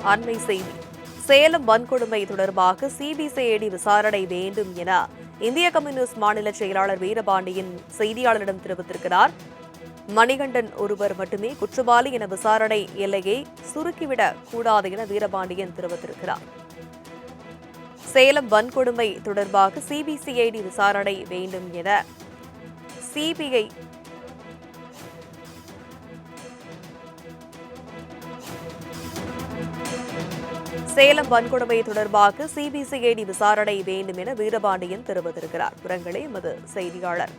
அண்மை செய்தி. சேலம் வன்கொடுமை தொடர்பாக சிபிசிஐடி விசாரணை வேண்டும் என இந்திய கம்யூனிஸ்ட் மாநில செயலாளர் வீரபாண்டியன் செய்தியாளரிடம் தெரிவித்திருக்கிறார். மணிகண்டன் ஒருவர் மட்டுமே குற்றவாளி என விசாரணை எல்லையை சுருக்கிவிடக் கூடாது என வீரபாண்டியன் தெரிவித்திருக்கிறார். சேலம் வன்கொடுமை தொடர்பாக சிபிசிஐடி விசாரணை வேண்டும் என சிபிஐ சேலம் வன்கொடுமை தொடர்பாக சிபிசிஐடி விசாரணை வேண்டும் என வீரபாண்டியன் தெரிவித்திருக்கிறார். புறங்களை எமது செய்தியாளர்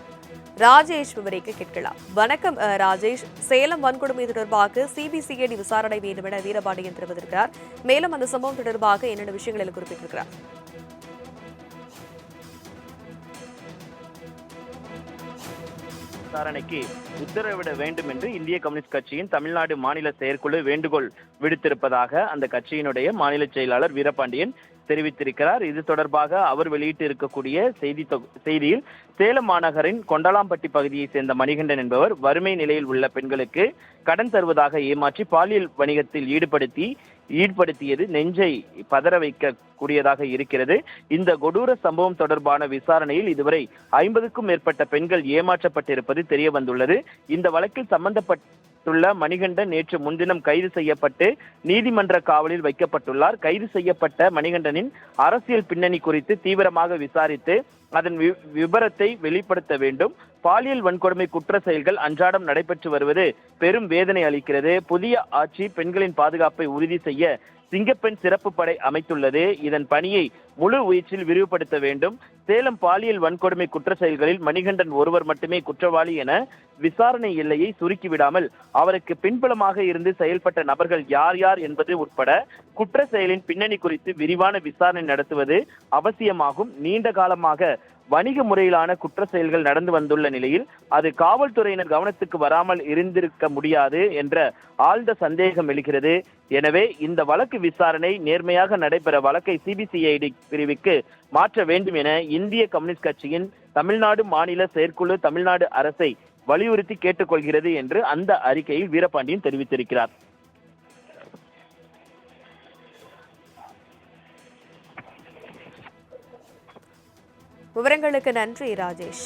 ராஜேஷ் விவரிக்க கேட்கலாம். வணக்கம் ராஜேஷ். சேலம் வன்கொடுமை தொடர்பாக சிபிசிஐடி விசாரணை வேண்டும் என வீரபாண்டியன் தெரிவித்திருக்கிறார். மேலும் அந்த சம்பவம் தொடர்பாக என்னென்ன விஷயங்களில் குறிப்பிட்டிருக்கிறார்? விசாரணைக்கு உத்தரவிட வேண்டும் என்று இந்திய கம்யூனிஸ்ட் கட்சியின் தமிழ்நாடு மாநில செயற்குழு வேண்டுகோள் விடுத்திருப்பதாக அந்த கட்சியினுடைய மாநில செயலாளர் வீரபாண்டியன் தெரிவித்திருக்கிறார். இது தொடர்பாக அவர் வெளியிட்டு இருக்கக்கூடிய செய்தியில் சேலம் மாநகரின் கொண்டலாம்பட்டி பகுதியை சேர்ந்த மணிகண்டன் என்பவர் வறுமை நிலையில் உள்ள பெண்களுக்கு கடன் தருவதாக ஏமாற்றி பாலியல் வணிகத்தில் ஈடுபடுத்தியது நெஞ்சை பதற வைக்க கூடியதாக இருக்கிறது. இந்த கொடூர சம்பவம் தொடர்பான விசாரணையில் இதுவரை 50க்கும் மேற்பட்ட பெண்கள் ஏமாற்றப்பட்டிருப்பது தெரிய வந்துள்ளது. இந்த வழக்கில் சம்பந்தப்பட்டுள்ள மணிகண்டன் நேற்று முன்தினம் கைது செய்யப்பட்டு நீதிமன்ற காவலில் வைக்கப்பட்டுள்ளார். கைது செய்யப்பட்ட மணிகண்டனின் அரசியல் பின்னணி குறித்து தீவிரமாக விசாரித்து அதன் விபரத்தை வெளிப்படுத்த வேண்டும். பாலியல் வன்கொடுமை குற்ற செயல்கள் அன்றாடம் நடைபெற்று வருவது பெரும் வேதனை அளிக்கிறது. புதிய ஆட்சி பெண்களின் பாதுகாப்பை உறுதி செய்ய சிங்கப்பெண் சிறப்பு படை அமைத்துள்ளது. இதன் பணியை முழு முயற்சியில் விரிவுபடுத்த வேண்டும். சேலம் பாலியல் வன்கொடுமை குற்ற செயல்களில் மணிகண்டன் ஒருவர் மட்டுமே குற்றவாளி என விசாரணை எல்லையை சுருக்கிவிடாமல் அவருக்கு பின்புலமாக இருந்து செயல்பட்ட நபர்கள் யார் யார் என்பது உட்பட குற்ற செயலின் பின்னணி குறித்து விரிவான விசாரணை நடத்துவது அவசியமாகும். நீண்ட காலமாக வணிக முறையிலான குற்ற செயல்கள் நடந்து வந்துள்ள நிலையில் அது காவல்துறையினர் கவனத்துக்கு வராமல் இருந்திருக்க முடியாது என்ற ஆழ்ந்த சந்தேகம் எழுகிறது. எனவே இந்த வழக்கு விசாரணை நேர்மையாக நடைபெற வழக்கை சிபிசிஐடி பிரிவுக்கு மாற்ற வேண்டும் என இந்திய கம்யூனிஸ்ட் கட்சியின் தமிழ்நாடு மாநில செயற்குழு தமிழ்நாடு அரசை வலியுறுத்தி கேட்டுக்கொள்கிறது என்று அந்த அறிக்கையில் வீரபாண்டியன் தெரிவித்திருக்கிறார். விவரங்களுக்கு நன்றி ராஜேஷ்.